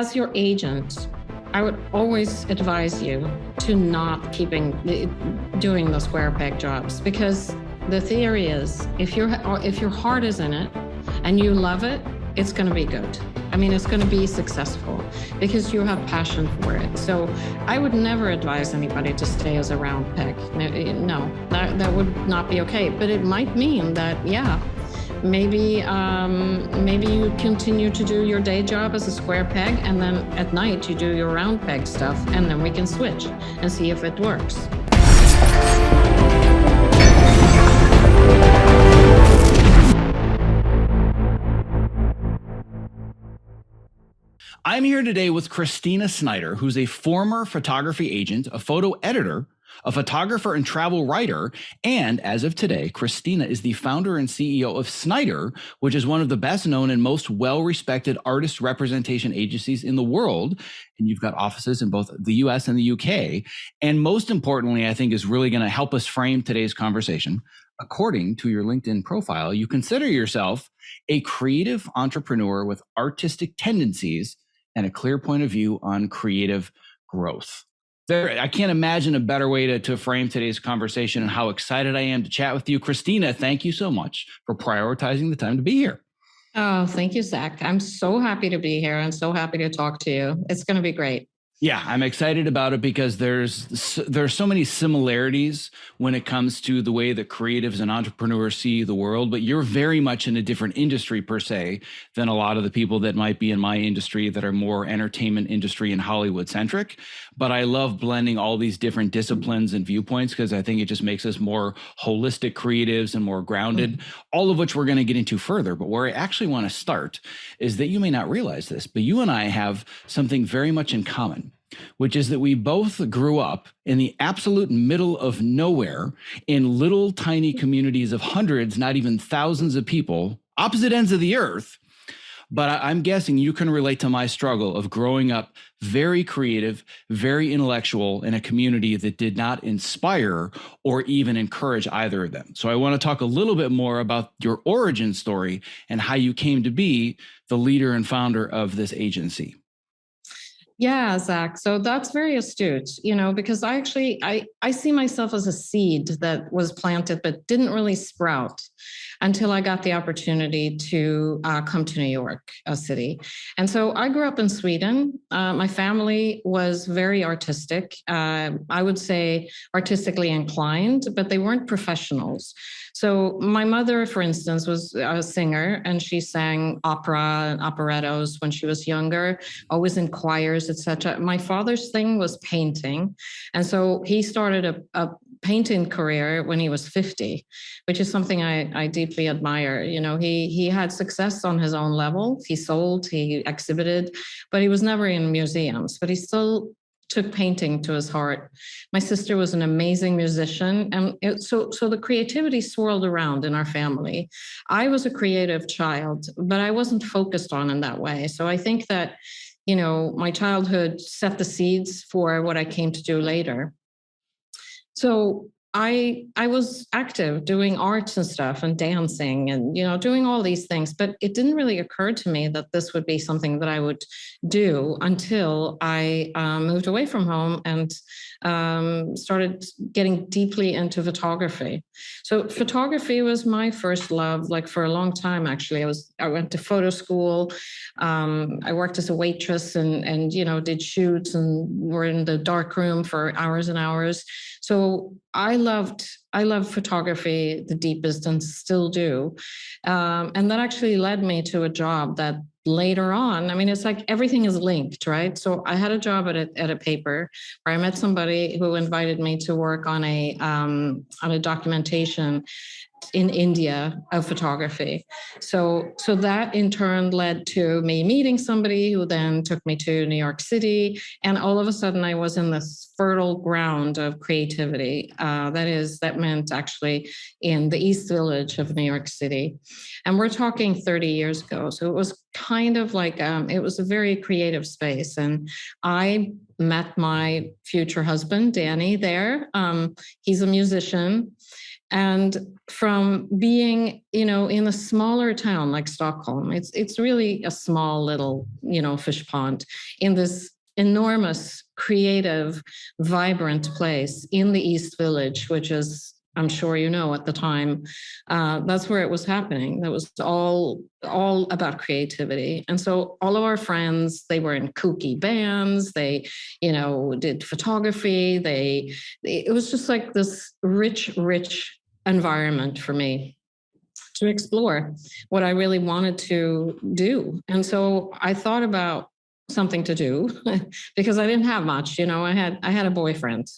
as your agent, I would always advise you to not doing the square peg jobs, because the theory is if your heart is in it and you love it, it's going to be good. I mean, it's going to be successful because you have passion for it. So I would never advise anybody to stay as a round peg. No, that would not be okay. But it might mean that, yeah, maybe you continue to do your day job as a square peg, and then at night you do your round peg stuff, and then we can switch and see if it works. I'm here today with Kristina Snyder, who's a former photography agent, a photo editor, a photographer and travel writer, and as of today, Kristina is the founder and CEO of SNYDER, which is one of the best known and most well-respected artist representation agencies in the world. And you've got offices in both the US and the UK. And most importantly, I think is really going to help us frame today's conversation. According to your LinkedIn profile, you consider yourself a creative entrepreneur with artistic tendencies and a clear point of view on creative growth. I can't imagine a better way to frame today's conversation, and how excited I am to chat with you. Kristina, thank you so much for prioritizing the time to be here. Oh, thank you, Zack. I'm so happy to be here and so happy to talk to you. It's going to be great. Yeah, I'm excited about it because there's so many similarities when it comes to the way that creatives and entrepreneurs see the world, but you're very much in a different industry per se than a lot of the people that might be in my industry that are more entertainment industry and Hollywood centric. But I love blending all these different disciplines and viewpoints because I think it just makes us more holistic creatives and more grounded, all of which we're going to get into further. But where I actually want to start is that you may not realize this, but you and I have something very much in common, which is that we both grew up in the absolute middle of nowhere in little tiny communities of hundreds, not even thousands of people, opposite ends of the earth. But I'm guessing you can relate to my struggle of growing up very creative, very intellectual in a community that did not inspire or even encourage either of them. So I want to talk a little bit more about your origin story and how you came to be the leader and founder of this agency. Yeah, Zack. So that's very astute, because I see myself as a seed that was planted but didn't really sprout until I got the opportunity to come to New York City. And so I grew up in Sweden. My family was very artistic. I would say artistically inclined, but they weren't professionals. So my mother, for instance, was a singer, and she sang opera and operettos when she was younger, always in choirs, etc. My father's thing was painting. And so he started a painting career when he was 50, which is something I deeply admire. He had success on his own level. He sold, he exhibited, but he was never in museums, but he still took painting to his heart. My sister was an amazing musician. And so the creativity swirled around in our family. I was a creative child, but I wasn't focused on in that way. So I think that, my childhood set the seeds for what I came to do later. So I was active doing arts and stuff and dancing and, doing all these things, but it didn't really occur to me that this would be something that I would do until I moved away from home and started getting deeply into photography. So photography was my first love, like for a long time, actually. I went to photo school. I worked as a waitress and did shoots and were in the dark room for hours and hours. So I loved photography the deepest and still do. And that actually led me to a job that later on, it's like everything is linked, right? So I had a job at a paper where I met somebody who invited me to work on a documentation in India of photography. So that in turn led to me meeting somebody who then took me to New York City. And all of a sudden I was in this fertile ground of creativity. That meant actually in the East Village of New York City. And we're talking 30 years ago. So it was kind of like, it was a very creative space. And I met my future husband, Danny, there. He's a musician. And from being, in a smaller town like Stockholm, it's really a small little, fish pond in this enormous, creative, vibrant place in the East Village, which is, I'm sure at the time, that's where it was happening. That was all about creativity. And so all of our friends, they were in kooky bands. They, did photography. It was just like this rich environment for me to explore what I really wanted to do. And so I thought about something to do because I didn't have much. I had a boyfriend.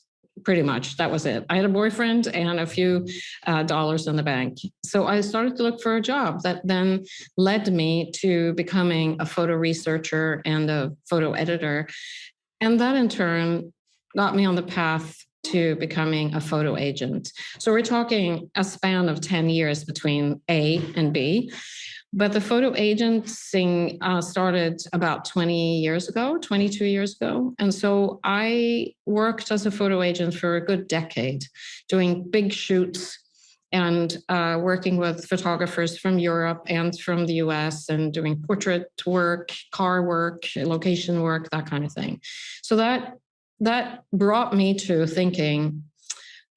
Pretty much. That was it. I had a boyfriend and a few dollars in the bank. So I started to look for a job that then led me to becoming a photo researcher and a photo editor. And that in turn got me on the path to becoming a photo agent. So we're talking a span of 10 years between A and B. But the photo agency started about 22 years ago. And so I worked as a photo agent for a good decade, doing big shoots and working with photographers from Europe and from the US and doing portrait work, car work, location work, that kind of thing. So that brought me to thinking,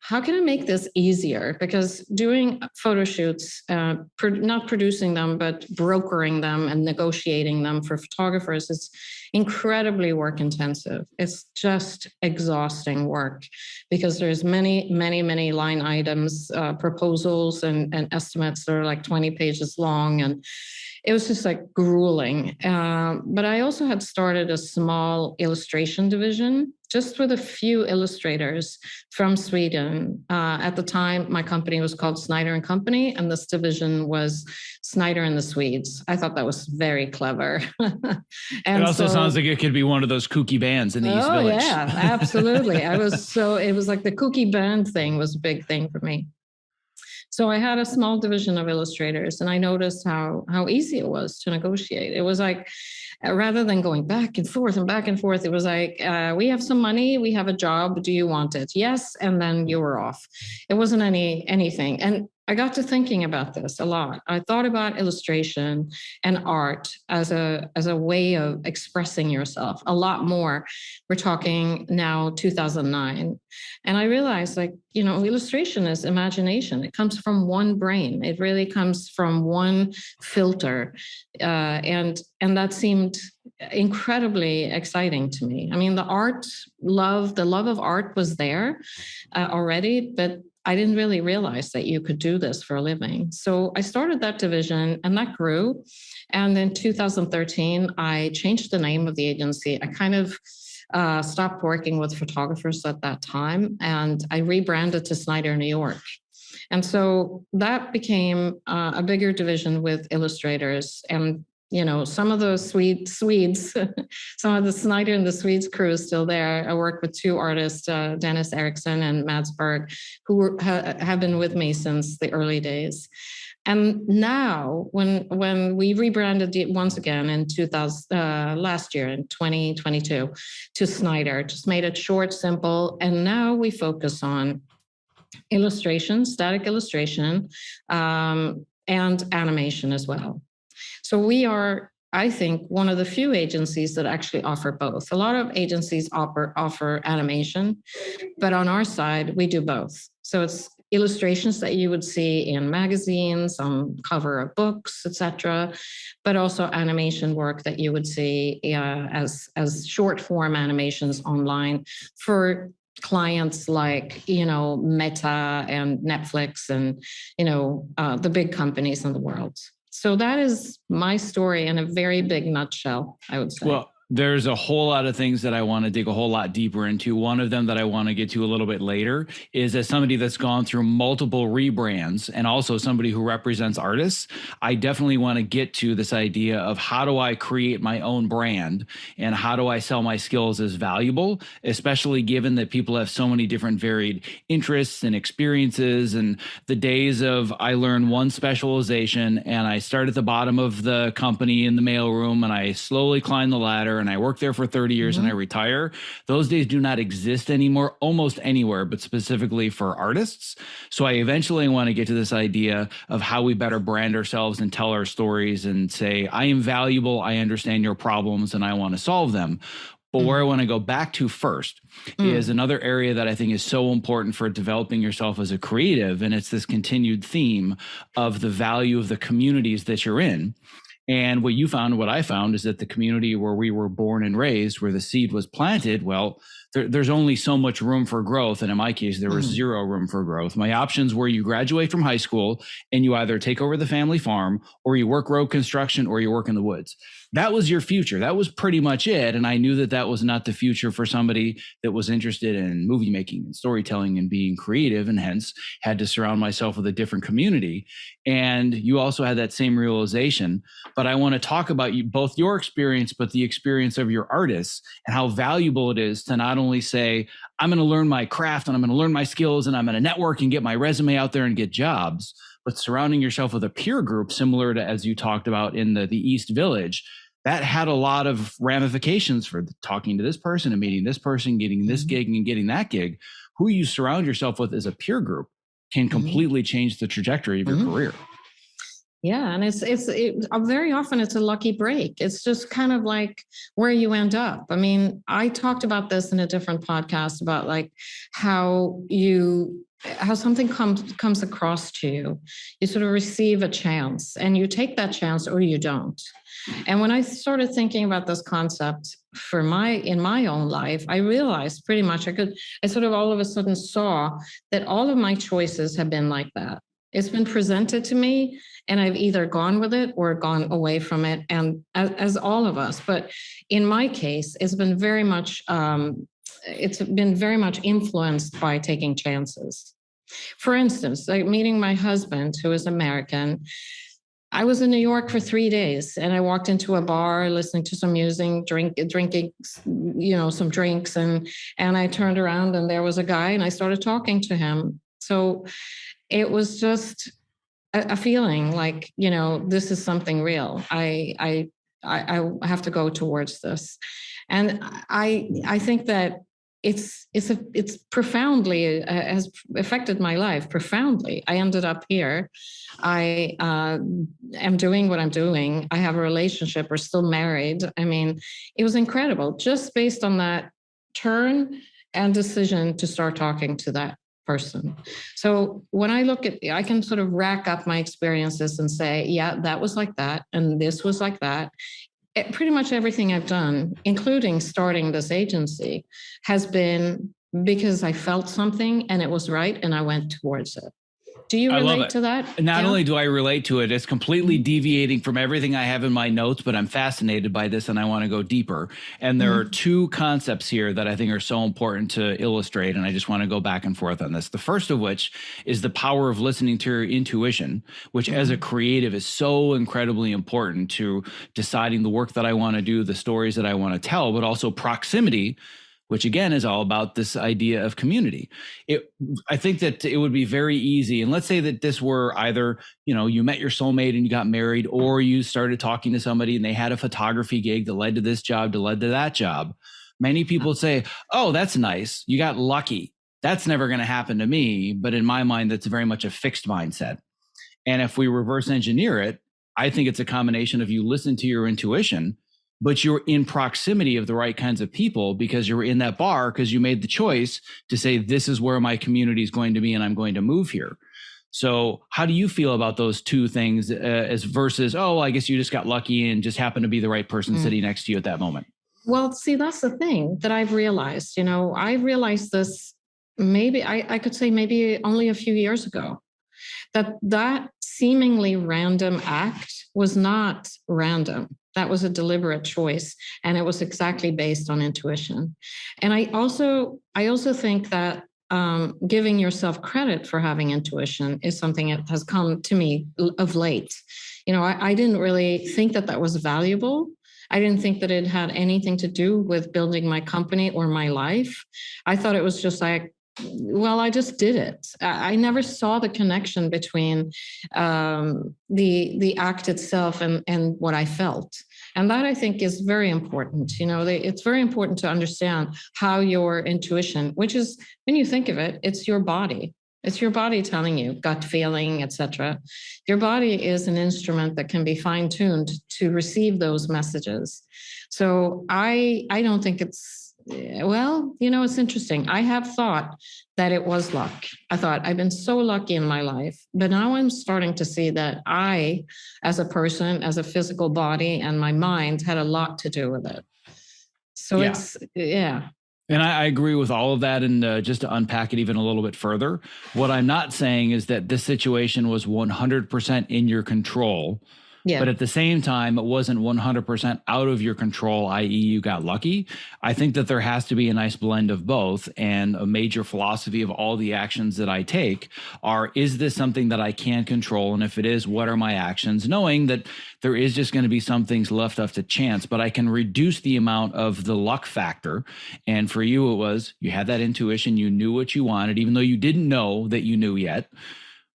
how can I make this easier? Because doing photo shoots, not producing them, but brokering them and negotiating them for photographers is incredibly work intensive. It's just exhausting work because there's many line items, proposals and estimates that are like 20 pages long. And it was just like grueling. But I also had started a small illustration division just with a few illustrators from Sweden. At the time, my company was called Snyder and Company, and this division was Snyder and the Swedes. I thought that was very clever. And it also sounds like it could be one of those kooky bands in the East Village. Oh, yeah, absolutely. It was like the kooky band thing was a big thing for me. So I had a small division of illustrators, and I noticed how easy it was to negotiate. It was like, rather than going back and forth, it was like, we have some money, we have a job, do you want it? Yes, and then you were off. It wasn't anything. And I got to thinking about this a lot. I thought about illustration and art as a way of expressing yourself a lot more. We're talking now 2009. And I realized, illustration is imagination. It comes from one brain. It really comes from one filter. And that seemed incredibly exciting to me. I mean, the love of art was there already, but I didn't really realize that you could do this for a living. So I started that division and that grew. And in 2013, I changed the name of the agency. I kind of stopped working with photographers at that time, and I rebranded to Snyder New York. And so that became a bigger division with illustrators. And some of those Swedes, some of the Snyder and the Swedes crew is still there. I work with two artists, Dennis Eriksson and Mads Berg, who have been with me since the early days. And now, when we rebranded it once again in last year in 2022 to Snyder, just made it short, simple, and now we focus on illustration, static illustration, and animation as well. So we are, I think, one of the few agencies that actually offer both. A lot of agencies offer animation, but on our side, we do both. So it's illustrations that you would see in magazines, on cover of books, etc., but also animation work that you would see as short form animations online for clients like, Meta and Netflix and, the big companies in the world. So that is my story in a very big nutshell, I would say. Well, there's a whole lot of things that I want to dig a whole lot deeper into. One of them that I want to get to a little bit later is, as somebody that's gone through multiple rebrands and also somebody who represents artists, I definitely want to get to this idea of how do I create my own brand and how do I sell my skills as valuable, especially given that people have so many different varied interests and experiences, and the days of I learn one specialization and I start at the bottom of the company in the mailroom and I slowly climb the ladder there and I work there for 30 years and I retire. Those days do not exist anymore, almost anywhere, but specifically for artists. So I eventually want to get to this idea of how we better brand ourselves and tell our stories and say, I am valuable, I understand your problems, and I want to solve them. But where I want to go back to first is another area that I think is so important for developing yourself as a creative. And it's this continued theme of the value of the communities that you're in. And what you found, what I found, is that the community where we were born and raised, where the seed was planted, well, there's only so much room for growth. And in my case, there was zero room for growth. My options were you graduate from high school and you either take over the family farm or you work road construction or you work in the woods. That was your future. That was pretty much it. And I knew that that was not the future for somebody that was interested in movie making and storytelling and being creative, and hence had to surround myself with a different community. And you also had that same realization. But I want to talk about both your experience, but the experience of your artists and how valuable it is to not only say, I'm going to learn my craft and I'm going to learn my skills and I'm going to network and get my resume out there and get jobs, but surrounding yourself with a peer group similar to, as you talked about in the East Village, that had a lot of ramifications for talking to this person and meeting this person, getting this gig and getting that gig. Who you surround yourself with as a peer group can completely change the trajectory of your career. Yeah, and it's very often it's a lucky break. It's just kind of like where you end up. I mean, I talked about this in a different podcast about like how something comes across to you. You sort of receive a chance and you take that chance or you don't. And when I started thinking about this concept in my own life, I realized pretty much I sort of all of a sudden saw that all of my choices have been like that. It's been presented to me and I've either gone with it or gone away from it, and as all of us. But in my case, it's been very much influenced by taking chances. For instance, like meeting my husband, who is American. I was in New York for 3 days and I walked into a bar listening to some music, drinking, some drinks. And I turned around and there was a guy and I started talking to him. So it was just a feeling like, this is something real. I have to go towards this. And I think that it's profoundly has affected my life profoundly. I ended up here. I am doing what I'm doing. I have a relationship. We're still married. I mean, it was incredible just based on that turn and decision to start talking to that person. So when I look at, I can sort of rack up my experiences and say, yeah, that was like that. And this was like that. Pretty much everything I've done, including starting this agency, has been because I felt something and it was right and I went towards it. Do you relate to that? Not only do I relate to it, it's completely deviating from everything I have in my notes, but I'm fascinated by this and I want to go deeper. And there are two concepts here that I think are so important to illustrate. And I just want to go back and forth on this. The first of which is the power of listening to your intuition, which as a creative is so incredibly important to deciding the work that I want to do, the stories that I want to tell, but also proximity, which again is all about this idea of community. I think that it would be very easy. And let's say that this were either, you met your soulmate and you got married, or you started talking to somebody and they had a photography gig that led to this job, that led to that job. Many people say, oh, that's nice. You got lucky. That's never going to happen to me. But in my mind, that's very much a fixed mindset. And if we reverse engineer it, I think it's a combination of you listen to your intuition, but you're in proximity of the right kinds of people because you're in that bar because you made the choice to say, this is where my community is going to be and I'm going to move here. So how do you feel about those two things as versus, oh, I guess you just got lucky and just happened to be the right person sitting next to you at that moment? Well, see, that's the thing that I've realized. I realized this maybe, I could say maybe only a few years ago, that seemingly random act was not random. That was a deliberate choice, and it was exactly based on intuition. And I also think that giving yourself credit for having intuition is something that has come to me of late. I didn't really think that was valuable. I didn't think that it had anything to do with building my company or my life. I thought it was just like, well, I just did it. I never saw the connection between the act itself and what I felt. And that I think is very important. It's very important to understand how your intuition, which is, when you think of it, it's your body. It's your body telling you, gut feeling, etc. Your body is an instrument that can be fine-tuned to receive those messages. So I don't think it's, well, it's interesting. I have thought that it was luck. I thought I've been so lucky in my life, but now I'm starting to see that I, as a person, as a physical body, and my mind had a lot to do with it. So it's, yeah. And I agree with all of that. And just to unpack it even a little bit further, what I'm not saying is that this situation was 100% in your control. Yeah. But at the same time, it wasn't 100% out of your control, i.e. you got lucky. I think that there has to be a nice blend of both. And a major philosophy of all the actions that I take are, is this something that I can control? And if it is, what are my actions? Knowing that there is just going to be some things left up to chance, but I can reduce the amount of the luck factor. And for you, it was, you had that intuition, you knew what you wanted, even though you didn't know that you knew yet.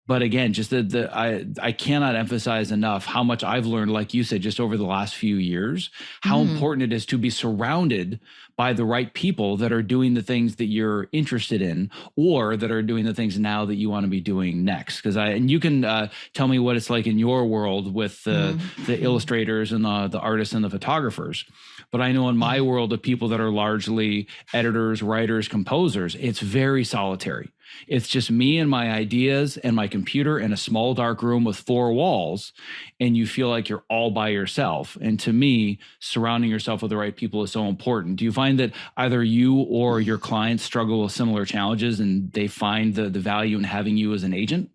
But again, just I cannot emphasize enough how much I've learned, like you said, just over the last few years, how important it is to be surrounded by the right people that are doing the things that you're interested in, or that are doing the things now that you want to be doing next. And you can tell me what it's like in your world with the illustrators and the artists and the photographers. But I know in my world of people that are largely editors, writers, composers, it's very solitary. It's just me and my ideas and my computer in a small dark room with 4 walls, and you feel like you're all by yourself. And to me, surrounding yourself with the right people is so important. Do you find that either you or your clients struggle with similar challenges and they find the value in having you as an agent?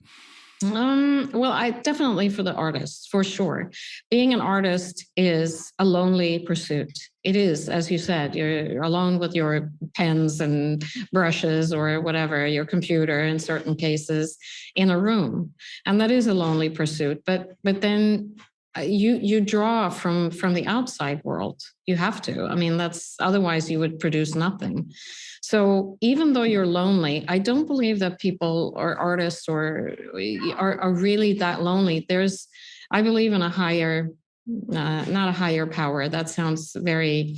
Well, I definitely, for the artists, for sure. Being an artist is a lonely pursuit. It is, as you said, you're alone with your pens and brushes or whatever, your computer in certain cases, in a room. And that is a lonely pursuit. But then you draw from the outside world. You have to. I mean, otherwise you would produce nothing. So even though you're lonely, I don't believe that people or artists are really that lonely. I believe in a higher, not a higher power. That sounds very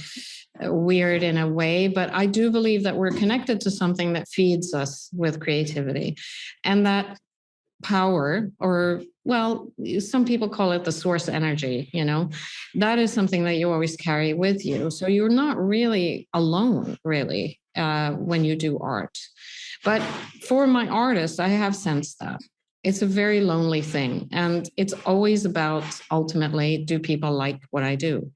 weird in a way, but I do believe that we're connected to something that feeds us with creativity. And that power, or well, some people call it the source energy, that is something that you always carry with you. So you're not really alone, really, when you do art. But for my artists, I have sensed that it's a very lonely thing. And it's always about, ultimately, do people like what I do?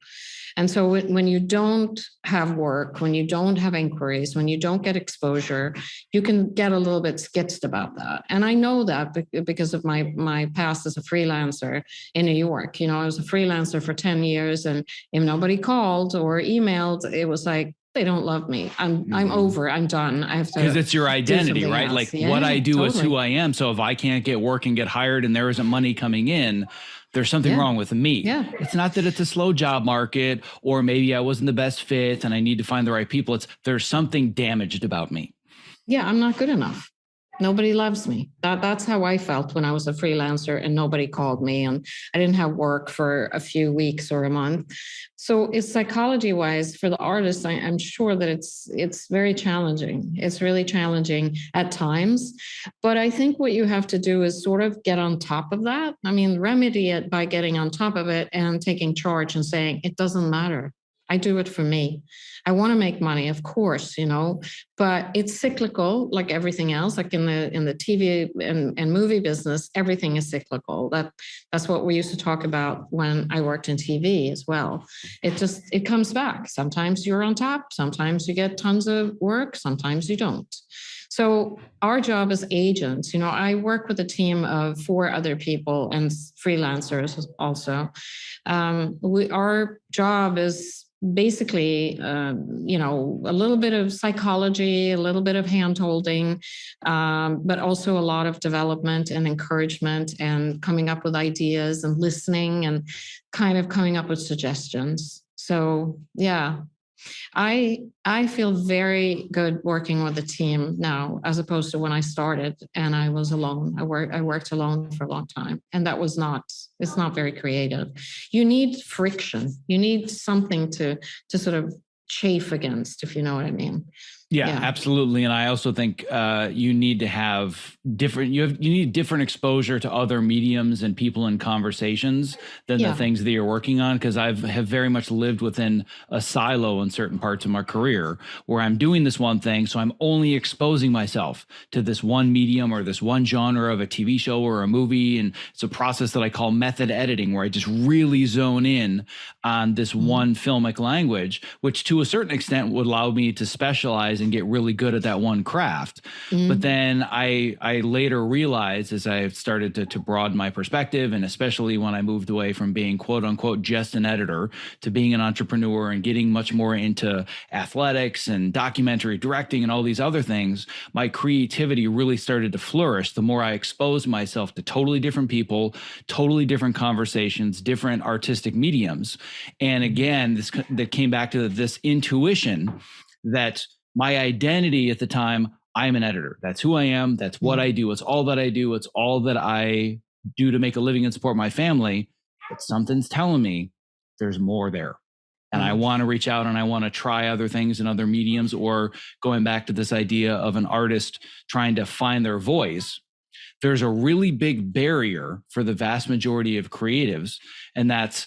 And so when you don't have work, when you don't have inquiries, when you don't get exposure, you can get a little bit skitzed about that. And I know that because of my past as a freelancer in New York. I was a freelancer for 10 years, and if nobody called or emailed, it was like, they don't love me. I'm over. I'm done. I have to. Because it's your identity, right? Else. Like what I do is who I am. So if I can't get work and get hired and there isn't money coming in, there's something wrong with me. Yeah. It's not that it's a slow job market, or maybe I wasn't the best fit and I need to find the right people. There's something damaged about me. Yeah, I'm not good enough. Nobody loves me. That's how I felt when I was a freelancer and nobody called me and I didn't have work for a few weeks or a month. So it's psychology-wise for the artist, I'm sure that it's very challenging. It's really challenging at times. But I think what you have to do is sort of get on top of that. I mean, remedy it by getting on top of it and taking charge and saying, it doesn't matter. I do it for me. I want to make money, of course, but it's cyclical, like everything else. Like in the TV and movie business, everything is cyclical. That's what we used to talk about when I worked in TV as well. It comes back. Sometimes you're on top. Sometimes you get tons of work. Sometimes you don't. So our job as agents, I work with a team of 4 other people and freelancers also. Our job is basically, a little bit of psychology, a little bit of hand-holding, but also a lot of development and encouragement and coming up with ideas and listening and kind of coming up with suggestions. So, yeah. I feel very good working with a team now, as opposed to when I started and I was alone. I worked alone for a long time, and that was not It's not very creative. You need friction. You need something to sort of chafe against, if you know what I mean. Yeah, absolutely. And I also think you need to have different, you need different exposure to other mediums and people and conversations than the things that you're working on. Because have very much lived within a silo in certain parts of my career where I'm doing this one thing. So I'm only exposing myself to this one medium or this one genre of a TV show or a movie. And it's a process that I call method editing, where I just really zone in on this one filmic language, which to a certain extent would allow me to specialize and get really good at that one craft. But then I later realized, as I started to broaden my perspective, and especially when I moved away from being quote unquote just an editor to being an entrepreneur and getting much more into athletics and documentary directing and all these other things, my creativity really started to flourish the more I exposed myself to totally different people, totally different conversations, different artistic mediums. And again, that came back to this intuition that my identity at the time, I'm an editor. That's who I am. That's what I do. It's all that I do. It's all that I do to make a living and support my family. But something's telling me there's more there. And I want to reach out and I want to try other things in other mediums, or going back to this idea of an artist trying to find their voice. There's a really big barrier for the vast majority of creatives. And that's,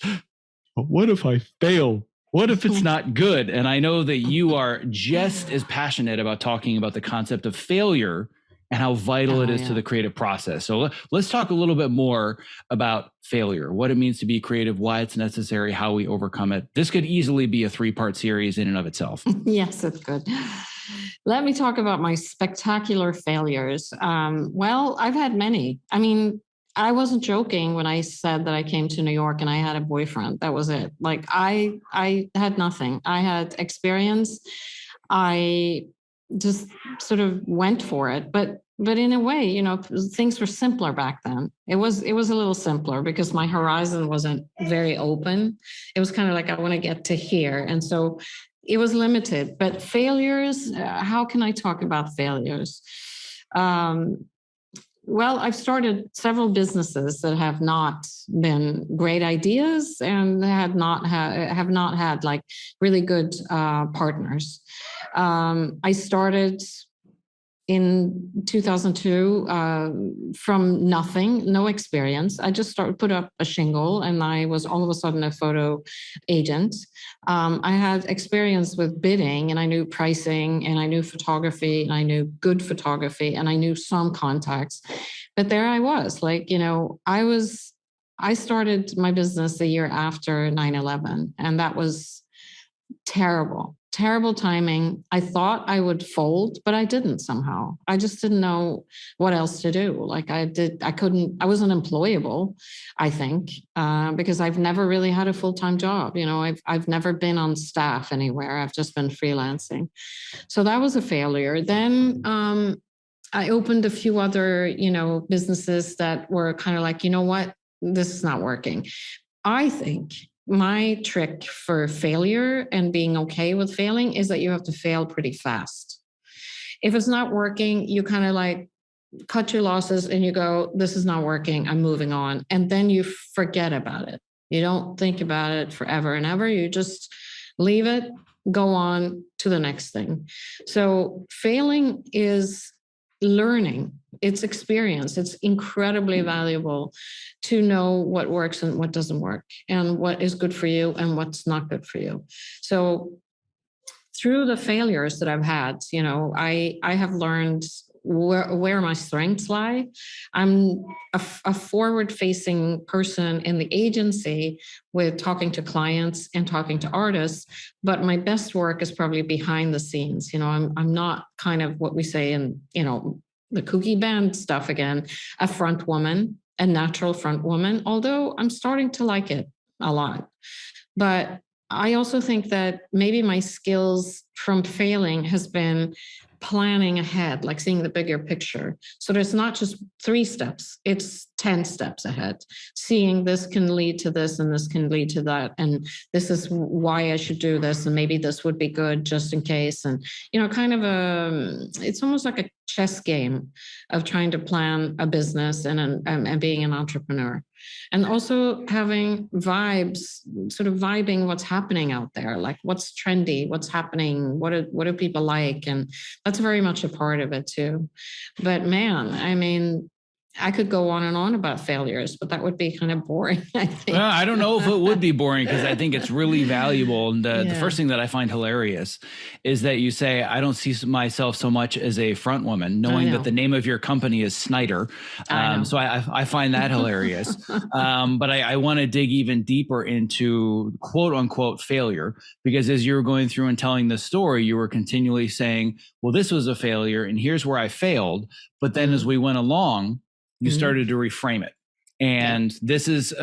what if I fail? What if it's not good? And I know that you are just as passionate about talking about the concept of failure and how vital it is to the creative process. So let's talk a little bit more about failure, what it means to be creative, why it's necessary, how we overcome it. This could easily be a 3-part series in and of itself. Yes, it could. Let me talk about my spectacular failures. Well, I've had many. I mean, I wasn't joking when I said that I came to New York and I had a boyfriend. That was it. Like I had nothing. I had experience. I just sort of went for it. But in a way, you know, things were simpler back then. It was a little simpler because my horizon wasn't very open. It was kind of like, I want to get to here. And so it was limited. But failures, how can I talk about failures? Well, I've started several businesses that have not been great ideas and have not had like really good partners. I started in 2002 from nothing, no experience. I just put up a shingle and I was all of a sudden a photo agent. I had experience with bidding and I knew pricing and I knew photography and I knew good photography and I knew some contacts. But there I was, like, you know, I started my business the year after 9/11 and that was terrible timing. I thought I would fold, but I didn't somehow. I just didn't know what else to do. Like I wasn't employable, I think, because I've never really had a full-time job. You know, I've never been on staff anywhere. I've just been freelancing. So that was a failure. Then I opened a few other, you know, businesses that were kind of like, you know what, this is not working. I think my trick for failure and being okay with failing is that you have to fail pretty fast. If it's not working, you kind of like cut your losses and you go, this is not working, I'm moving on. And then you forget about it. You don't think about it forever and ever. You just leave it, go on to the next thing. So failing is learning. It's experience. It's incredibly valuable to know what works and what doesn't work and what is good for you and what's not good for you. So through the failures that I've had, you know, I have learned where my strengths lie. I'm a forward-facing person in the agency with talking to clients and talking to artists, but my best work is probably behind the scenes. You know, I'm not kind of what we say in, you know, the kooky band stuff again, a front woman, a natural front woman, although I'm starting to like it a lot. But I also think that maybe my skills from failing has been planning ahead, like seeing the bigger picture. So there's not just 3 steps, it's 10 steps ahead. Seeing this can lead to this and this can lead to that. And this is why I should do this. And maybe this would be good just in case. And, you know, kind of it's almost like a chess game of trying to plan a business and being an entrepreneur, and also having vibes, sort of vibing what's happening out there, like what's trendy, what's happening, what do people like, and that's very much a part of it too. But man, I mean, I could go on and on about failures, but that would be kind of boring, I think. Well, I don't know if it would be boring, because I think it's really valuable. And the first thing that I find hilarious is that you say, I don't see myself so much as a front woman, knowing that the name of your company is Snyder. So I find that hilarious. But I want to dig even deeper into quote unquote failure, because as you were going through and telling the story, you were continually saying, well, this was a failure and here's where I failed. But then as we went along, you started to reframe it. And this is,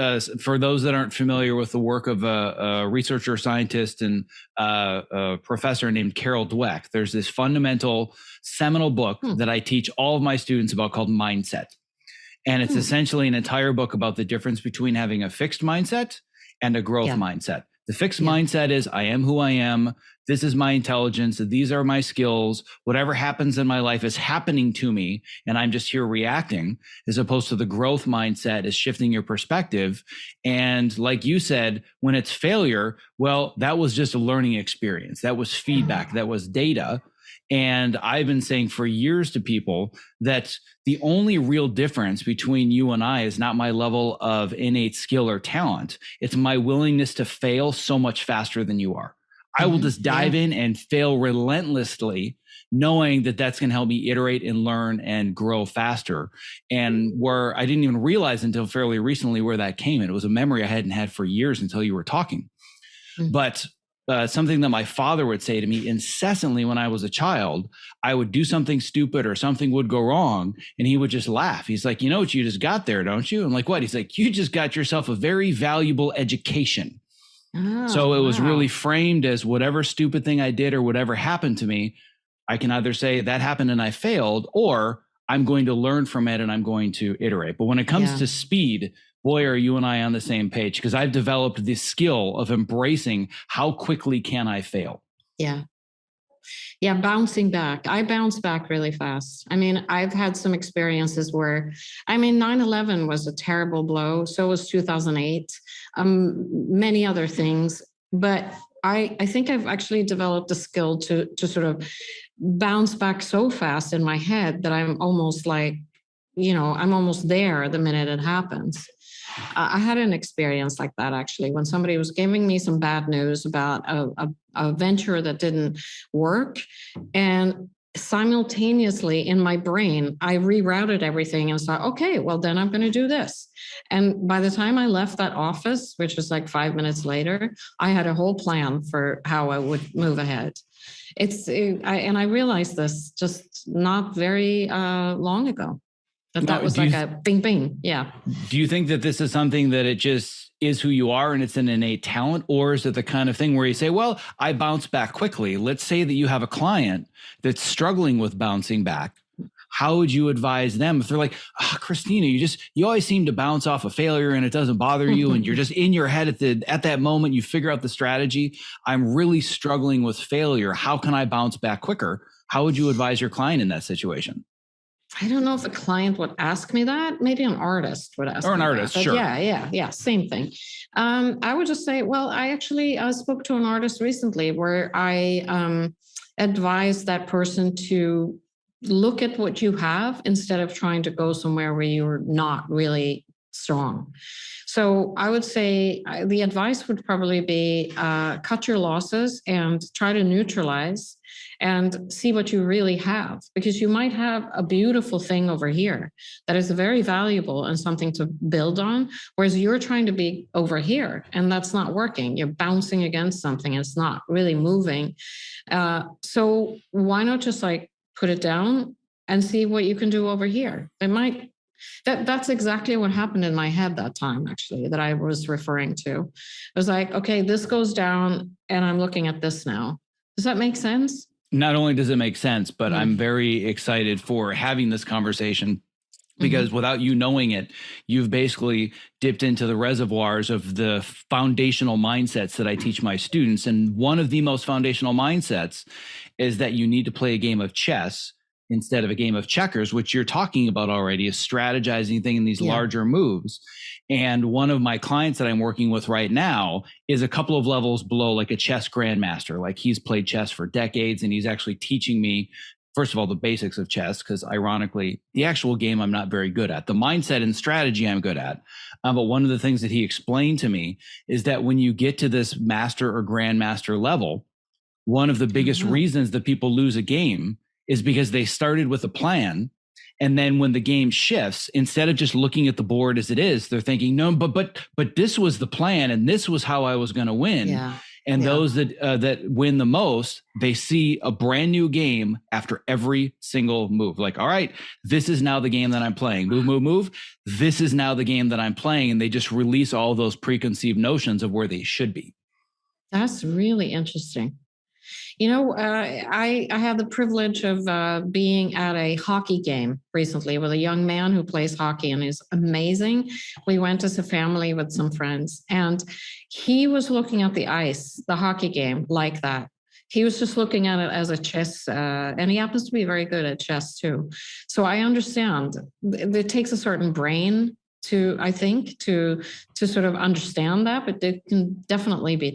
for those that aren't familiar with the work of a researcher, scientist, and a professor named Carol Dweck, there's this fundamental seminal book that I teach all of my students about called Mindset. And it's essentially an entire book about the difference between having a fixed mindset and a growth mindset. The fixed mindset is, I am who I am. This is my intelligence. These are my skills. Whatever happens in my life is happening to me, and I'm just here reacting, as opposed to the growth mindset is shifting your perspective. And like you said, when it's failure, well, that was just a learning experience. That was feedback. That was data. And I've been saying for years to people that the only real difference between you and I is not my level of innate skill or talent. It's my willingness to fail so much faster than you are. I will just dive in and fail relentlessly, knowing that that's going to help me iterate and learn and grow faster. And where I didn't even realize until fairly recently where that came. It was a memory I hadn't had for years until you were talking. But something that my father would say to me incessantly when I was a child, I would do something stupid or something would go wrong, and he would just laugh. He's like, you know what you just got there, don't you? I'm like, what? He's like, you just got yourself a very valuable education. So it was really framed as whatever stupid thing I did or whatever happened to me, I can either say that happened and I failed, or I'm going to learn from it and I'm going to iterate. But when it comes to speed, boy, are you and I on the same page, because I've developed this skill of embracing how quickly can I fail. Yeah, bouncing back. I bounce back really fast. I mean, I've had some experiences where, 9/11 was a terrible blow. So was 2008, many other things. But I think I've actually developed a skill to sort of bounce back so fast in my head that I'm almost like, I'm almost there the minute it happens. I had an experience like that, actually, when somebody was giving me some bad news about a venture that didn't work. And simultaneously in my brain, I rerouted everything and thought, okay, well, then I'm going to do this. And by the time I left that office, which was like 5 minutes later, I had a whole plan for how I would move ahead. And I realized this just not very long ago. That was like a bing, bing. Yeah. Do you think that this is something that it just is who you are and it's an innate talent? Or is it the kind of thing where you say, well, I bounce back quickly? Let's say that you have a client that's struggling with bouncing back. How would you advise them if they're like, Kristina, you always seem to bounce off a failure and it doesn't bother you. And you're just in your head at that moment, you figure out the strategy. I'm really struggling with failure. How can I bounce back quicker? How would you advise your client in that situation? I don't know if a client would ask me that. Maybe an artist would ask me. Or an artist, sure. Yeah, same thing. I would just say, well, I actually spoke to an artist recently where I advised that person to look at what you have instead of trying to go somewhere where you're not really strong. So I would say the advice would probably be cut your losses and try to neutralize and see what you really have, because you might have a beautiful thing over here that is very valuable and something to build on, whereas you're trying to be over here and that's not working. You're bouncing against something. It's not really moving. So why not just like put it down and see what you can do over here? That's exactly what happened in my head that time, actually, that I was referring to. It was like, okay, this goes down and I'm looking at this now. Does that make sense? Not only does it make sense, but I'm very excited for having this conversation, because without you knowing it, you've basically dipped into the reservoirs of the foundational mindsets that I teach my students. And one of the most foundational mindsets is that you need to play a game of chess instead of a game of checkers, which you're talking about already, is strategizing thing in these larger moves. And one of my clients that I'm working with right now is a couple of levels below, like a chess grandmaster. Like he's played chess for decades, and he's actually teaching me, first of all, the basics of chess, because ironically, the actual game I'm not very good at. The mindset and strategy I'm good at. But one of the things that he explained to me is that when you get to this master or grandmaster level, one of the biggest reasons that people lose a game is because they started with a plan. And then when the game shifts, instead of just looking at the board as it is, they're thinking, no, but this was the plan and this was how I was going to win. Yeah. And those that win the most, they see a brand new game after every single move. Like, all right, this is now the game that I'm playing. Move, move, move. This is now the game that I'm playing. And they just release all those preconceived notions of where they should be. That's really interesting. You know, I had the privilege of being at a hockey game recently with a young man who plays hockey and is amazing. We went as a family with some friends, and he was looking at the ice, the hockey game, like that. He was just looking at it as a chess, and he happens to be very good at chess too. So I understand it takes a certain brain to, I think, to sort of understand that, but it can definitely be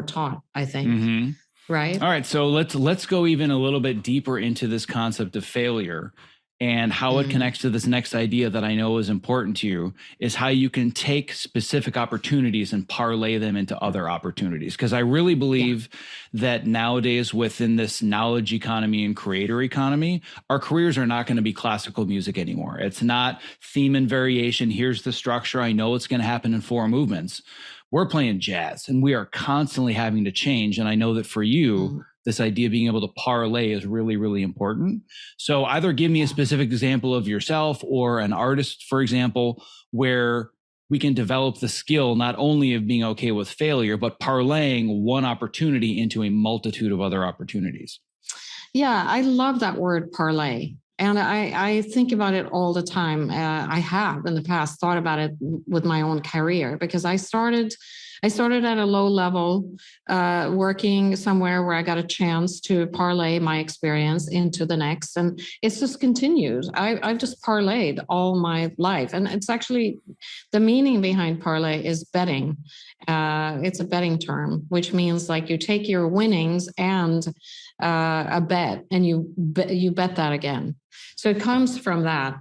taught, I think. Mm-hmm. Right. All right. So let's go even a little bit deeper into this concept of failure and how it connects to this next idea that I know is important to you, is how you can take specific opportunities and parlay them into other opportunities. Because I really believe that nowadays, within this knowledge economy and creator economy, our careers are not going to be classical music anymore. It's not theme and variation. Here's the structure. I know it's going to happen in 4 movements. We're playing jazz, and we are constantly having to change. And I know that for you, this idea of being able to parlay is really, really important. So either give me a specific example of yourself or an artist, for example, where we can develop the skill not only of being okay with failure, but parlaying one opportunity into a multitude of other opportunities. Yeah, I love that word parlay. And I think about it all the time. I have in the past thought about it with my own career, because I started at a low level, working somewhere where I got a chance to parlay my experience into the next. And it's just continued. I've just parlayed all my life. And it's actually, the meaning behind parlay is betting. It's a betting term, which means like you take your winnings and a bet, and you bet that again. So it comes from that.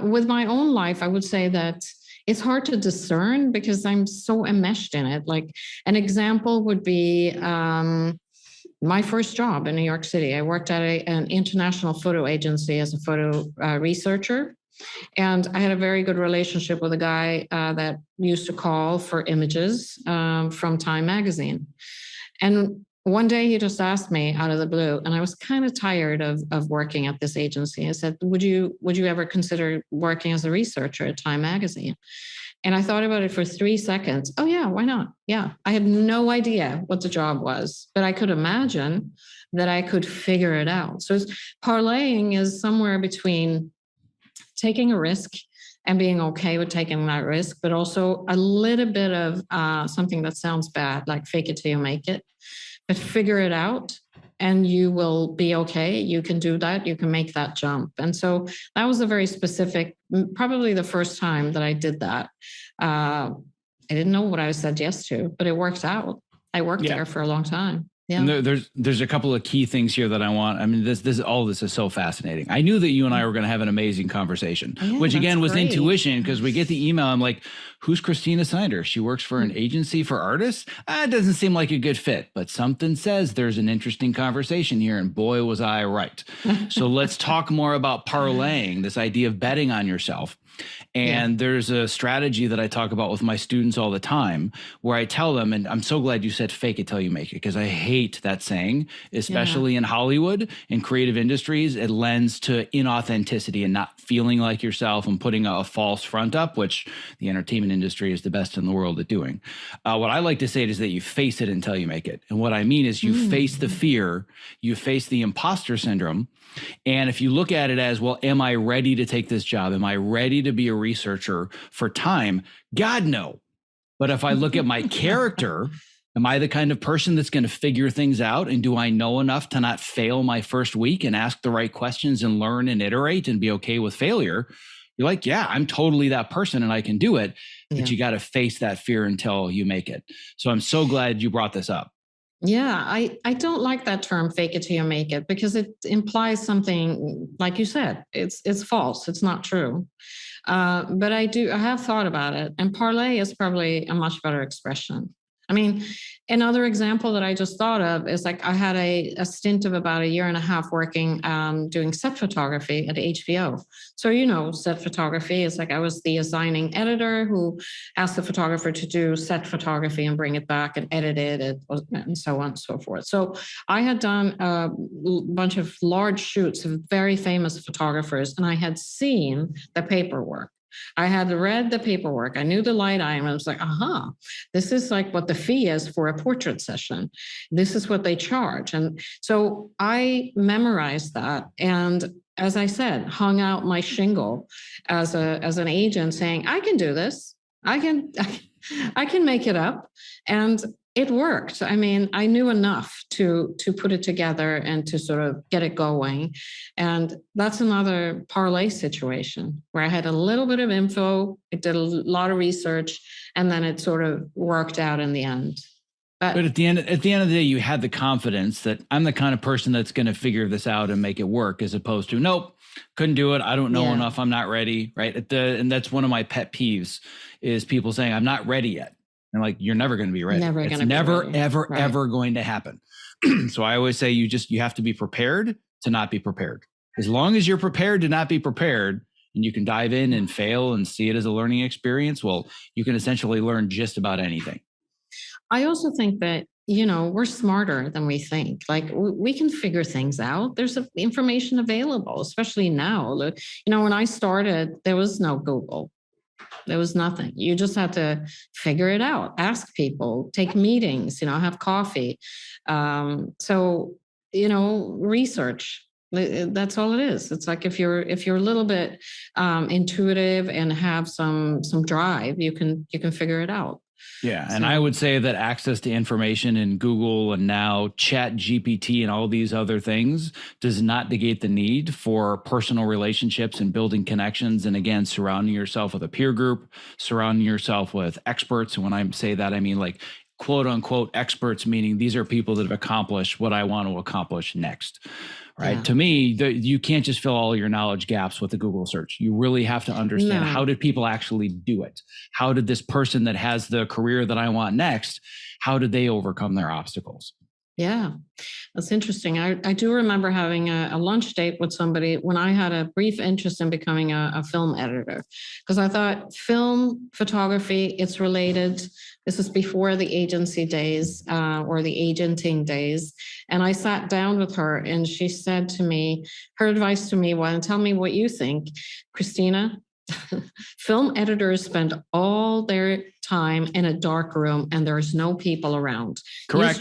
With my own life, I would say that it's hard to discern because I'm so enmeshed in it. Like an example would be my first job in New York City. I worked at an international photo agency as a photo researcher. And I had a very good relationship with a guy that used to call for images from Time magazine. And one day he just asked me out of the blue, and I was kind of tired of working at this agency. I said, would you ever consider working as a researcher at Time magazine? And I thought about it for 3 seconds. Oh yeah, why not? Yeah. I had no idea what the job was, but I could imagine that I could figure it out. So parlaying is somewhere between taking a risk and being okay with taking that risk, but also a little bit of something that sounds bad, like fake it till you make it. But figure it out and you will be okay. You can do that. You can make that jump. And so that was a very specific, probably the first time that I did that. I didn't know what I said yes to, but it worked out. I worked there for a long time. Yeah. And there's a couple of key things here that I want. I mean, all this is so fascinating. I knew that you and I were going to have an amazing conversation, which again was great. Intuition, because we get the email. I'm like, who's Kristina Snyder? She works for an agency for artists. It doesn't seem like a good fit, but something says there's an interesting conversation here. And boy, was I right. So let's talk more about parlaying, this idea of betting on yourself. And there's a strategy that I talk about with my students all the time where I tell them, and I'm so glad you said fake it till you make it, because I hate that saying, especially in Hollywood and creative industries. It lends to inauthenticity and not feeling like yourself and putting a false front up, which the entertainment industry is the best in the world at doing. What I like to say is that you face it until you make it. And what I mean is you face the fear, you face the imposter syndrome. And if you look at it as, well, am I ready to take this job? Am I ready to be a researcher for Time? God, no. But if I look at my character Am I the kind of person that's going to figure things out? And do I know enough to not fail my first week and ask the right questions and learn and iterate and be okay with failure? You're like, yeah, I'm totally that person and I can do it. But you got to face that fear until you make it. So I'm so glad you brought this up. Yeah, I don't like that term fake it till you make it, because it implies something, like you said, it's false. It's not true. But I have thought about it, and parlay is probably a much better expression. I mean, another example that I just thought of is like I had a stint of about a year and a half working doing set photography at HBO. So, set photography is like I was the assigning editor who asked the photographer to do set photography and bring it back and edit it and so on and so forth. So I had done a bunch of large shoots of very famous photographers, and I had seen the paperwork. I had read the paperwork. I knew the light item. I was like, this is like what the fee is for a portrait session. This is what they charge. And so I memorized that. And as I said, hung out my shingle as an agent saying, I can do this. I can make it up. And it worked. I mean, I knew enough to put it together and to sort of get it going. And that's another parlay situation where I had a little bit of info, I did a lot of research, and then it sort of worked out in the end. But at the end of the day, you had the confidence that I'm the kind of person that's going to figure this out and make it work, as opposed to, nope, couldn't do it. I don't know enough. I'm not ready. Right. And that's one of my pet peeves is people saying, I'm not ready yet. And like, you're never going to be ready. It's never, ever going to happen. So I always say you have to be prepared to not be prepared. As long as you're prepared to not be prepared, and you can dive in and fail and see it as a learning experience, well, you can essentially learn just about anything. I also think that, we're smarter than we think. Like we can figure things out. There's information available, especially now. When I started, there was no Google. There was nothing. You just had to figure it out, ask people, take meetings, have coffee. Research. That's all it is. It's like if you're a little bit intuitive and have some drive, you can figure it out. Yeah. And I would say that access to information in Google and now Chat GPT and all these other things does not negate the need for personal relationships and building connections. And again, surrounding yourself with a peer group, surrounding yourself with experts. And when I say that, I mean like quote unquote experts, meaning these are people that have accomplished what I want to accomplish next. Right. Yeah. To me, you can't just fill all your knowledge gaps with a Google search. You really have to understand how did people actually do it? How did this person that has the career that I want next, how did they overcome their obstacles? Yeah, that's interesting. I do remember having a lunch date with somebody when I had a brief interest in becoming a film editor, because I thought film photography, it's related. This is before the agency days or the agenting days. And I sat down with her and she said to me, her advice to me was, tell me what you think, Kristina. Film editors spend all their time in a dark room and there's no people around. Correct.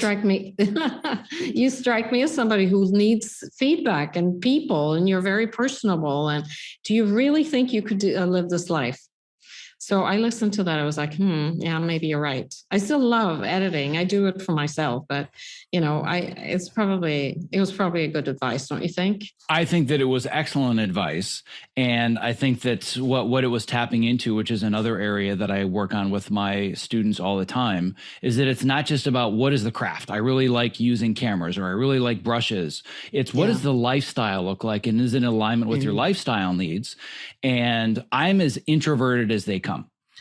You strike me as somebody who needs feedback and people, and you're very personable. And do you really think you could live this life? So I listened to that. I was like, yeah, maybe you're right. I still love editing. I do it for myself, but it was probably a good advice, don't you think? I think that it was excellent advice. And I think that what it was tapping into, which is another area that I work on with my students all the time, is that it's not just about what is the craft. I really like using cameras, or I really like brushes. It's what does the lifestyle look like, and is it in alignment with your lifestyle needs? And I'm as introverted as they come.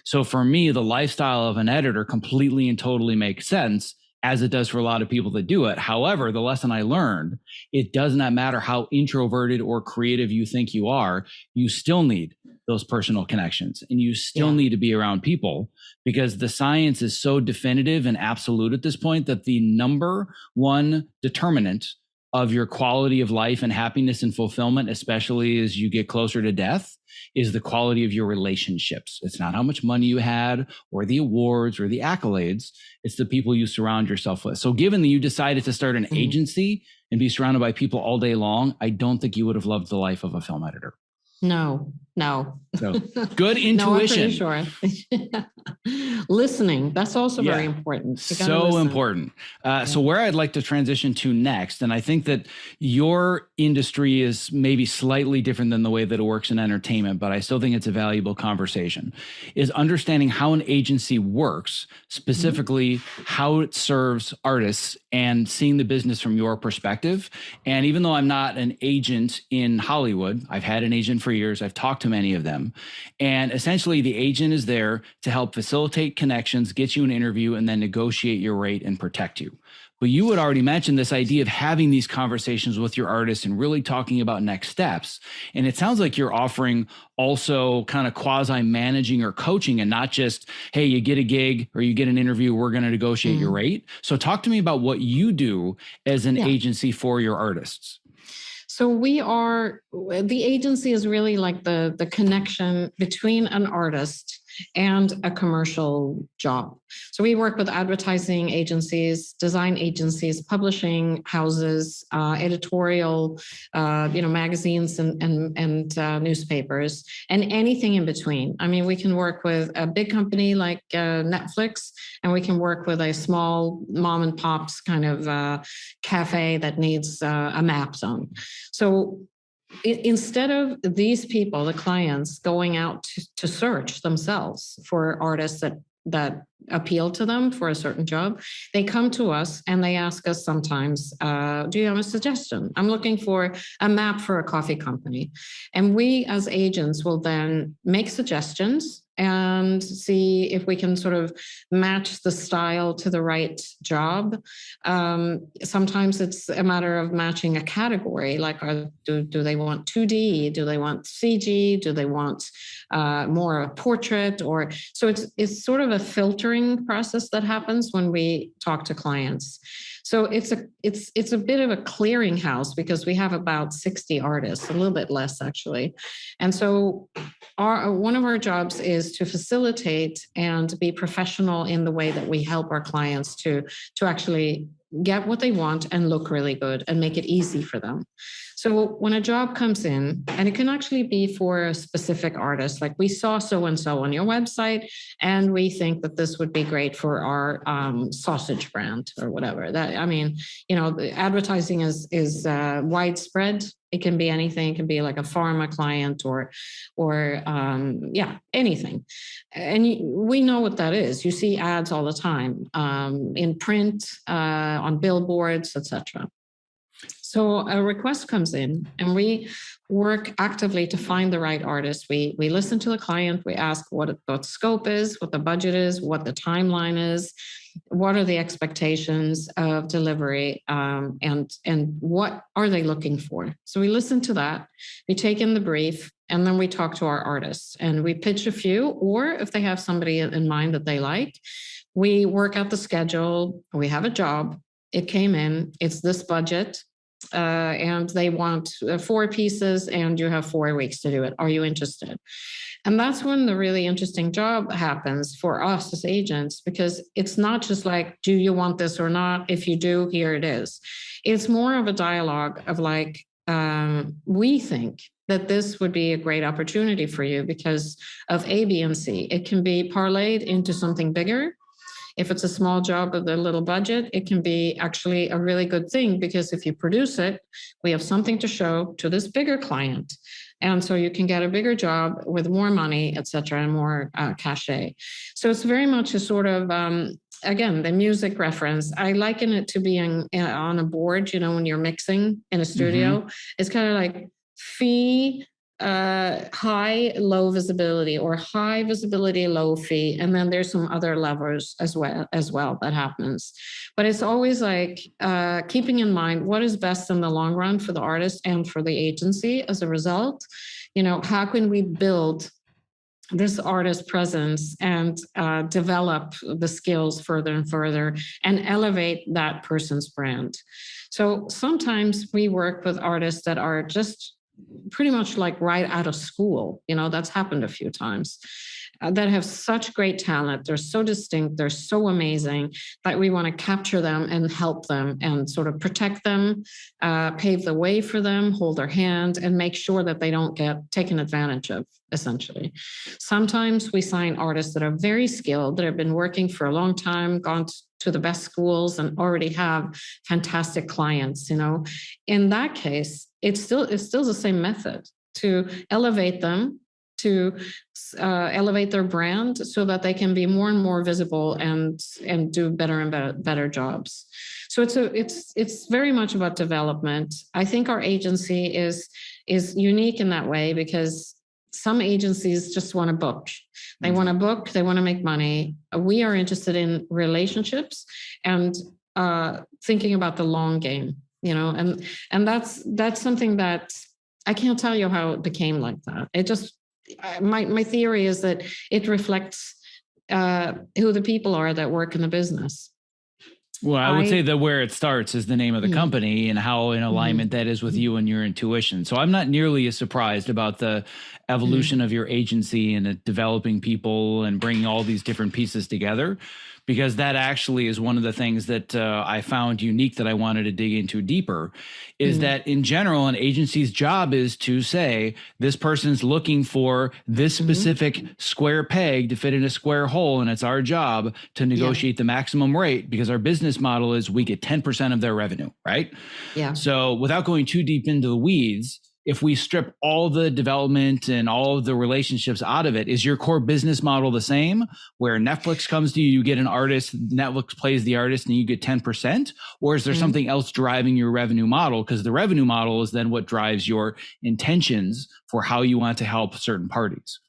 So for me, the lifestyle of an editor completely and totally makes sense, as it does for a lot of people that do it. However, the lesson I learned, it does not matter how introverted or creative you think you are, you still need those personal connections, and you still need to be around people, because the science is so definitive and absolute at this point that the number one determinant of your quality of life and happiness and fulfillment, especially as you get closer to death, is the quality of your relationships. It's not how much money you had or the awards or the accolades. It's the people you surround yourself with. So given that you decided to start an agency and be surrounded by people all day long, I don't think you would have loved the life of a film editor. No, No. So good No, I'm pretty intuition. sure. Listening, that's also very Yeah. important. You gotta So listen. important. So where I'd like to transition to next, and I think that your industry is maybe slightly different than the way that it works in entertainment, but I still think it's a valuable conversation, is understanding how an agency works, specifically how it serves artists and seeing the business from your perspective. And even though I'm not an agent in Hollywood, I've had an agent for years, I've talked to many of them. And essentially the agent is there to help facilitate connections, get you an interview, and then negotiate your rate and protect you. But you had already mentioned this idea of having these conversations with your artists and really talking about next steps. And it sounds like you're offering also kind of quasi managing or coaching, and not just, hey, you get a gig or you get an interview, we're going to negotiate your rate. So talk to me about what you do as an agency for your artists. So the agency is really like the connection between an artist and a commercial job. So we work with advertising agencies, design agencies, publishing houses, editorial, magazines and newspapers, and anything in between. I mean, we can work with a big company like Netflix, and we can work with a small mom and pops kind of cafe that needs a map zone. So instead of these people, the clients, going out to search themselves for artists that appeal to them for a certain job, they come to us and they ask us sometimes, do you have a suggestion? I'm looking for a map for a coffee company. And we as agents will then make suggestions and see if we can sort of match the style to the right job. Sometimes it's a matter of matching a category, like do they want 2D? Do they want CG? Do they want more a portrait? Or so it's sort of a filtering process that happens when we talk to clients. So it's a bit of a clearinghouse because we have about 60 artists, a little bit less actually. And so one of our jobs is to facilitate and be professional in the way that we help our clients to actually get what they want and look really good and make it easy for them. So when a job comes in, and it can actually be for a specific artist, like we saw so-and-so on your website, and we think that this would be great for our sausage brand or whatever. Advertising is widespread. It can be anything. It can be like a pharma client or anything. And we know what that is. You see ads all the time in print, on billboards, etc. So a request comes in and we work actively to find the right artist. We listen to the client. We ask what scope is, what the budget is, what the timeline is, what are the expectations of delivery, and what are they looking for. So we listen to that. We take in the brief, and then we talk to our artists and we pitch a few, or if they have somebody in mind that they like, we work out the schedule. We have a job. It came in. It's this budget. And they want 4 pieces and you have 4 weeks to do it. Are you interested? And that's when the really interesting job happens for us as agents, because it's not just like, do you want this or not? If you do, here it is. It's more of a dialogue of like, we think that this would be a great opportunity for you because of A, B, and C. It can be parlayed into something bigger. If it's a small job with a little budget, it can be actually a really good thing because if you produce it, we have something to show to this bigger client. And so you can get a bigger job with more money, et cetera, and more cachet. So it's very much a sort of, again, the music reference. I liken it to being on a board, when you're mixing in a studio. It's kind of like fee, high, low visibility, or high visibility, low fee. And then there's some other levers as well that happens. But it's always like keeping in mind what is best in the long run for the artist and for the agency as a result. How can we build this artist presence and develop the skills further and further and elevate that person's brand? So sometimes we work with artists that are just pretty much like right out of school. That's happened a few times. that have such great talent. They're so distinct. They're so amazing that we want to capture them and help them and sort of protect them, pave the way for them, hold their hand, and make sure that they don't get taken advantage of, essentially. Sometimes we sign artists that are very skilled, that have been working for a long time, gone to the best schools, and already have fantastic clients. In that case, it's still the same method to elevate them, to elevate their brand so that they can be more and more visible and do better and better jobs. So it's very much about development. I think our agency is unique in that way because some agencies just want to book. They want to book, they want to make money. We are interested in relationships and thinking about the long game, and that's something that I can't tell you how it became like that. It just, my theory is that it reflects who the people are that work in the business. Well, I would say that where it starts is the name of the company and how in alignment that is with you and your intuition. So I'm not nearly as surprised about the evolution of your agency and developing people and bringing all these different pieces together, because that actually is one of the things that I found unique that I wanted to dig into deeper, is that in general, an agency's job is to say, this person's looking for this specific square peg to fit in a square hole, and it's our job to negotiate the maximum rate, because our business model is we get 10% of their revenue, right? Yeah. So without going too deep into the weeds, if we strip all the development and all of the relationships out of it, is your core business model the same, where Netflix comes to you, you get an artist, Netflix plays the artist and you get 10%? Or is there something else driving your revenue model? Because the revenue model is then what drives your intentions for how you want to help certain parties.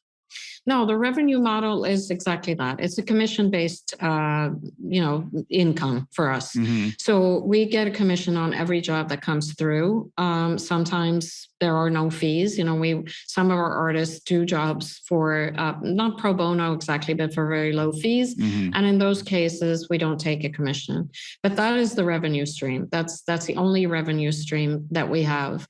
No, the revenue model is exactly that. It's a commission-based, income for us. So we get a commission on every job that comes through. Sometimes there are no fees. Some of our artists do jobs for not pro bono exactly, but for very low fees. And in those cases, we don't take a commission. But that is the revenue stream. That's the only revenue stream that we have.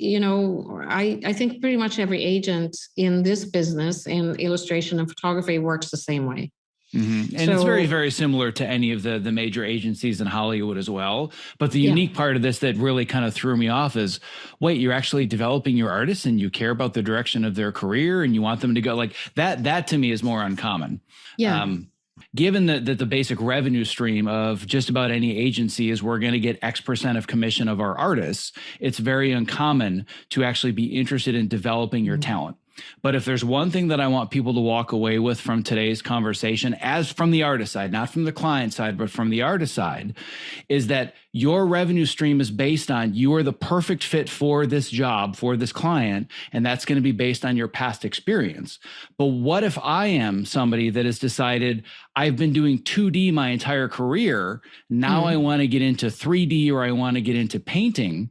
I think pretty much every agent in this business, in illustration and photography, works the same way. And it's very, very similar to any of the major agencies in Hollywood as well. But the unique part of this that really kind of threw me off is, wait, you're actually developing your artists and you care about the direction of their career and you want them to go like that. That to me is more uncommon. Yeah. Given that the basic revenue stream of just about any agency is we're going to get X% of commission of our artists, it's very uncommon to actually be interested in developing your talent. But if there's one thing that I want people to walk away with from today's conversation, as from the artist side, not from the client side, but from the artist side, is that your revenue stream is based on you are the perfect fit for this job, for this client, and that's going to be based on your past experience. But what if I am somebody that has decided I've been doing 2D my entire career, now I want to get into 3D or I want to get into painting?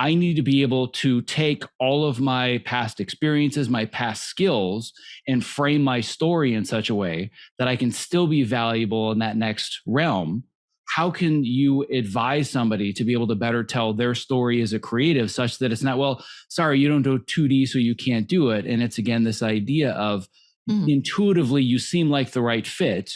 I need to be able to take all of my past experiences, my past skills, and frame my story in such a way that I can still be valuable in that next realm. How can you advise somebody to be able to better tell their story as a creative such that it's not, well, sorry, you don't do 2D, so you can't do it. And it's, again, this idea of intuitively, you seem like the right fit.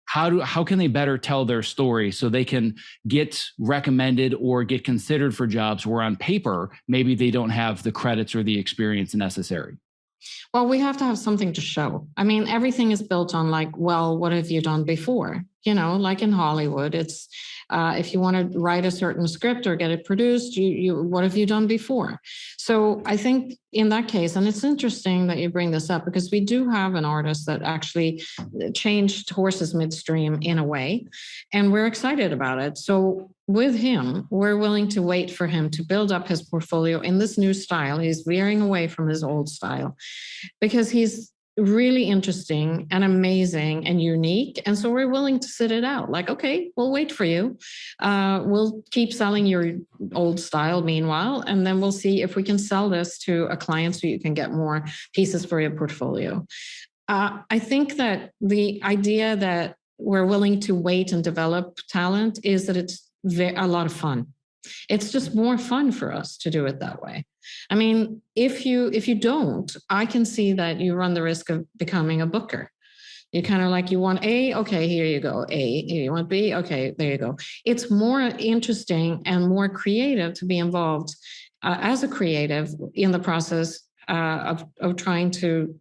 How can they better tell their story so they can get recommended or get considered for jobs where on paper, maybe they don't have the credits or the experience necessary? Well, we have to have something to show. I mean, everything is built on like, well, what have you done before? Like in Hollywood, it's if you want to write a certain script or get it produced, you what have you done before? So I think in that case, and it's interesting that you bring this up because we do have an artist that actually changed horses midstream in a way, and we're excited about it. So with him, we're willing to wait for him to build up his portfolio in this new style. He's veering away from his old style because he's really interesting and amazing and unique. And so we're willing to sit it out. Like, okay, we'll wait for you. We'll keep selling your old style meanwhile, and then we'll see if we can sell this to a client so you can get more pieces for your portfolio. I think that the idea that we're willing to wait and develop talent is that it's a lot of fun. It's just more fun for us to do it that way. I mean, if you don't, I can see that you run the risk of becoming a booker. You kind of like, you want A, okay, here you go. A, you want B, okay, there you go. It's more interesting and more creative to be involved as a creative in the process of trying to,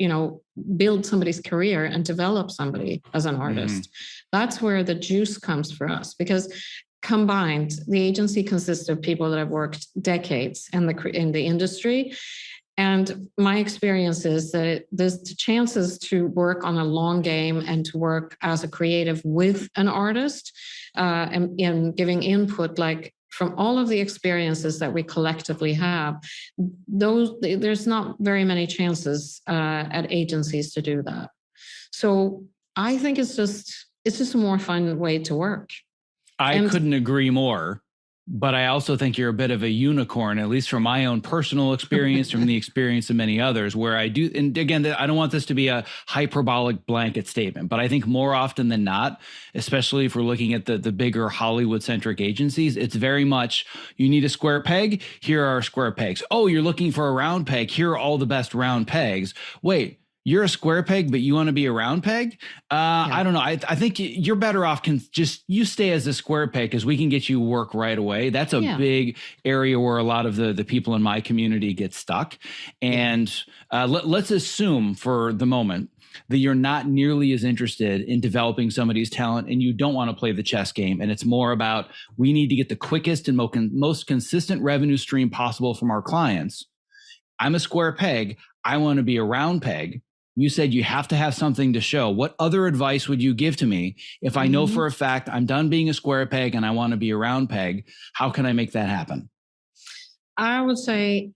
build somebody's career and develop somebody as an artist. That's where the juice comes for us, because combined, the agency consists of people that have worked decades in the industry. And my experience is that there's the chances to work on a long game and to work as a creative with an artist and giving input, like from all of the experiences that we collectively have, there's not very many chances at agencies to do that. So I think it's just a more fun way to work. I couldn't agree more. But I also think you're a bit of a unicorn, at least from my own personal experience, from the experience of many others, where I do. And again, I don't want this to be a hyperbolic blanket statement, but I think more often than not, especially if we're looking at the bigger Hollywood centric agencies, it's very much, you need a square peg. Here are square pegs. Oh, you're looking for a round peg. Here are all the best round pegs. Wait. You're a square peg, but you want to be a round peg? I don't know. I think you're better off you stay as a square peg, because we can get you work right away. That's a big area where a lot of the people in my community get stuck. And let's assume for the moment that you're not nearly as interested in developing somebody's talent and you don't want to play the chess game. And it's more about, we need to get the quickest and most consistent revenue stream possible from our clients. I'm a square peg. I want to be a round peg. You said you have to have something to show. What other advice would you give to me if I know for a fact I'm done being a square peg and I want to be a round peg? How can I make that happen? I would say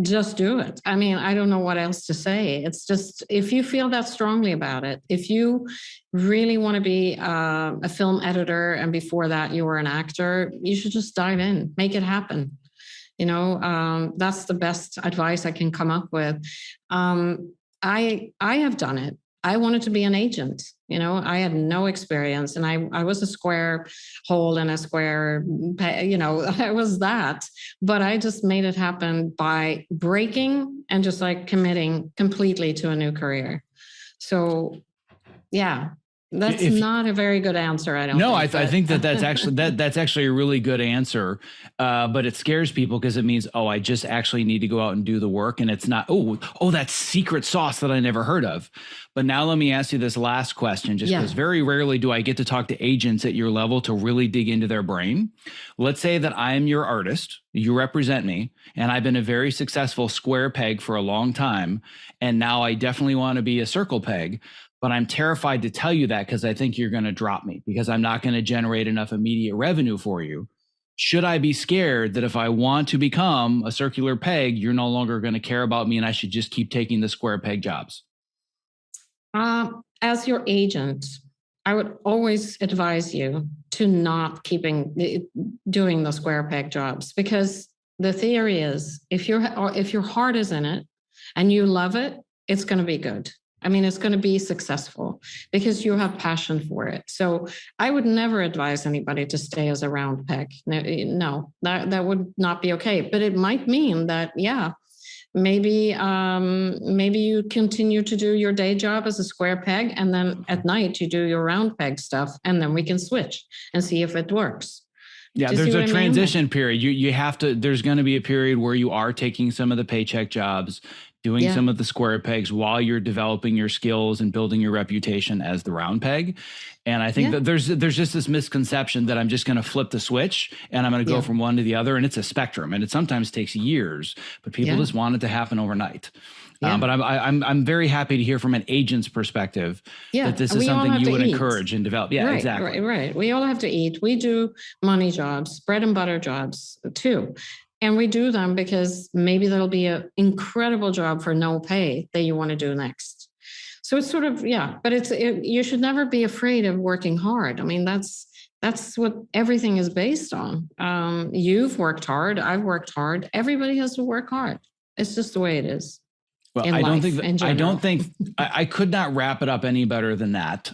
just do it. I mean, I don't know what else to say. It's just, if you feel that strongly about it, if you really want to be a film editor and before that you were an actor, you should just dive in, make it happen. That's the best advice I can come up with. I have done it. I wanted to be an agent. I had no experience, and I was a square hole in a square, I was that, but I just made it happen by breaking and just like committing completely to a new career. So yeah. That's not a very good answer. I don't know. I think that's actually a really good answer. But it scares people because it means, I just actually need to go out and do the work. And it's not, that secret sauce that I never heard of. But now let me ask you this last question, just because very rarely do I get to talk to agents at your level to really dig into their brain. Let's say that I am your artist, you represent me, and I've been a very successful square peg for a long time. And now I definitely want to be a circle peg. But I'm terrified to tell you that because I think you're going to drop me, because I'm not going to generate enough immediate revenue for you. Should I be scared that if I want to become a circular peg, you're no longer going to care about me and I should just keep taking the square peg jobs? As your agent, I would always advise you to not doing the square peg jobs, because the theory is if your heart is in it and you love it, it's going to be good. I mean, it's going to be successful because you have passion for it. So I would never advise anybody to stay as a round peg. No, that would not be okay. But it might mean that, maybe you continue to do your day job as a square peg, and then at night you do your round peg stuff, and then we can switch and see if it works. Yeah, there's a transition period. You have to, there's going to be a period where you are taking some of the paycheck jobs, doing some of the square pegs while you're developing your skills and building your reputation as the round peg. And I think that there's just this misconception that I'm just going to flip the switch and I'm going to go from one to the other. And it's a spectrum, and it sometimes takes years, but people just want it to happen overnight. But I'm very happy to hear from an agent's perspective that this is something you would encourage and develop. Yeah, right, exactly. Right. We all have to eat. We do money jobs, bread and butter jobs too. And we do them because maybe there'll be an incredible job for no pay that you want to do next. So it's sort of, but you should never be afraid of working hard. I mean, that's what everything is based on. You've worked hard. I've worked hard. Everybody has to work hard. It's just the way it is. Well, I don't think I could not wrap it up any better than that.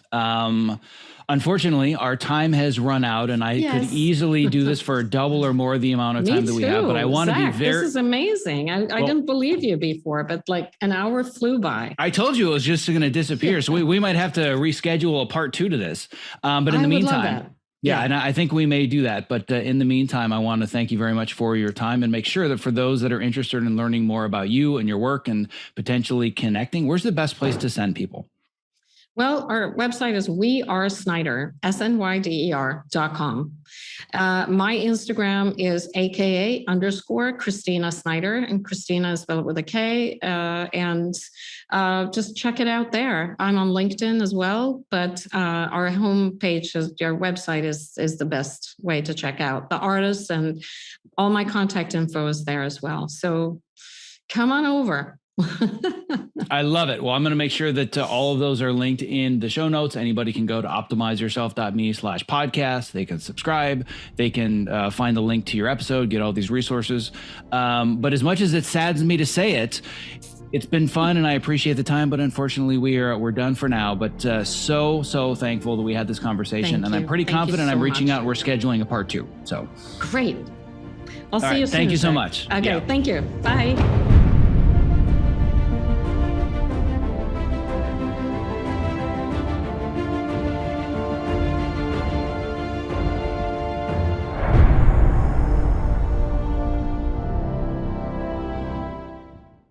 Unfortunately, our time has run out, and I could easily do this for double or more the amount of time that we have. But I want to be very. This is amazing. I didn't believe you before, but like an hour flew by. I told you it was just going to disappear. So we might have to reschedule a part 2 to this. But in the meantime. Yeah, and I think we may do that. But in the meantime, I want to thank you very much for your time and make sure that for those that are interested in learning more about you and your work and potentially connecting, where's the best place to send people? Well, our website is wearesnyder, SNYDER.com. My Instagram is AKA_Kristina Snyder, and Kristina is spelled with a K. And just check it out there. I'm on LinkedIn as well, but our homepage, our website is the best way to check out the artists, and all my contact info is there as well. So come on over. I love it. Well, I'm going to make sure that all of those are linked in the show notes. Anybody can go to optimizeyourself.me/podcast. They can subscribe. They can find the link to your episode, get all these resources. But as much as it saddens me to say it, it's been fun and I appreciate the time, but unfortunately we're done for now. But so thankful that we had this conversation. And I'm pretty confident I'm reaching out. We're scheduling a part 2. So great. I'll see you soon. Thank you so much. Okay. Yeah. Thank you. Bye.